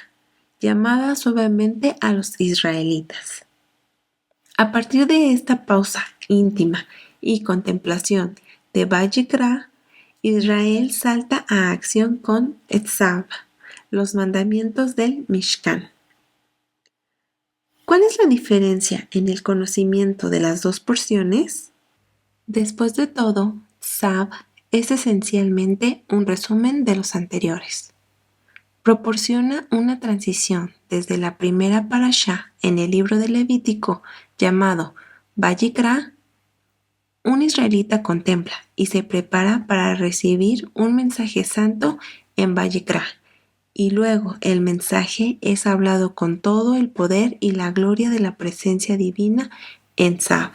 llamada suavemente a los israelitas. A partir de esta pausa íntima y contemplación de Vayikra, Israel salta a acción con Etzav, los mandamientos del Mishkan. ¿Cuál es la diferencia en el conocimiento de las dos porciones? Después de todo, Tzav es esencialmente un resumen de los anteriores. Proporciona una transición desde la primera parashá en el libro de Levítico llamado Vayikra. Un israelita contempla y se prepara para recibir un mensaje santo en Vayikra, y luego el mensaje es hablado con todo el poder y la gloria de la presencia divina en Tzav.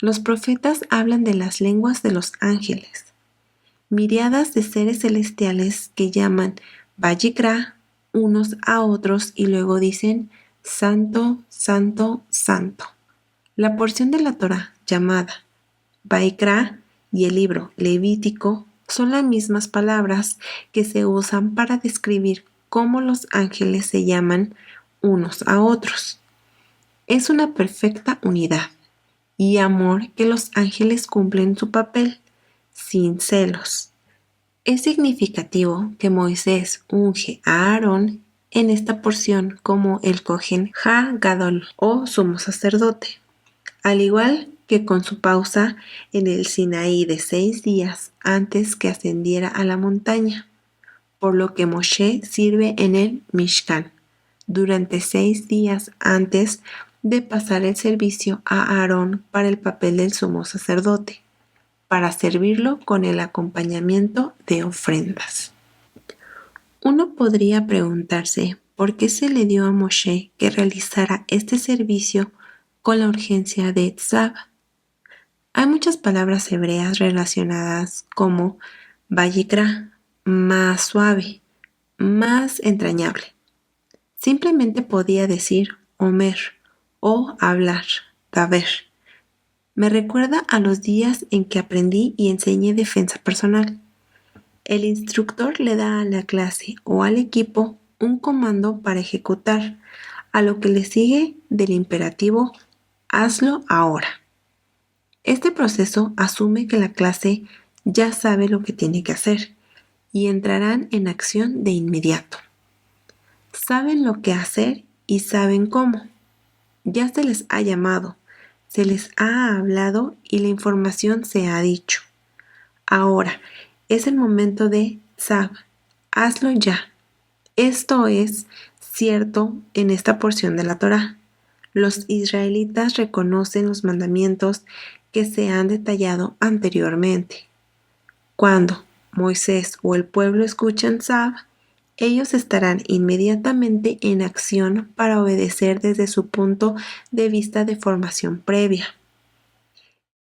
Los profetas hablan de las lenguas de los ángeles, miriadas de seres celestiales que llaman Vayikra unos a otros y luego dicen Santo, Santo, Santo. La porción de la Torá llamada Vaikra y el libro Levítico son las mismas palabras que se usan para describir cómo los ángeles se llaman unos a otros. Es una perfecta unidad y amor que los ángeles cumplen su papel, sin celos. Es significativo que Moisés unge a Aarón en esta porción como el Cohen Ha-Gadol o sumo sacerdote, al igual que con su pausa en el Sinaí de 6 días antes que ascendiera a la montaña, por lo que Moshe sirve en el Mishkan durante 6 días antes de pasar el servicio a Aarón para el papel del sumo sacerdote, para servirlo con el acompañamiento de ofrendas. Uno podría preguntarse por qué se le dio a Moshe que realizara este servicio con la urgencia de Tzav. Hay muchas palabras hebreas relacionadas como Vayikra, más suave, más entrañable. Simplemente podía decir Omer o hablar, Daber. Me recuerda a los días en que aprendí y enseñé defensa personal. El instructor le da a la clase o al equipo un comando para ejecutar, a lo que le sigue del imperativo hazlo ahora. Este proceso asume que la clase ya sabe lo que tiene que hacer y entrarán en acción de inmediato. Saben lo que hacer y saben cómo. Ya se les ha llamado, se les ha hablado y la información se ha dicho. Ahora es el momento de Sab, hazlo ya. Esto es cierto en esta porción de la Torá. Los israelitas reconocen los mandamientos que se han detallado anteriormente. Cuando Moisés o el pueblo escuchan Sab, ellos estarán inmediatamente en acción para obedecer desde su punto de vista de formación previa.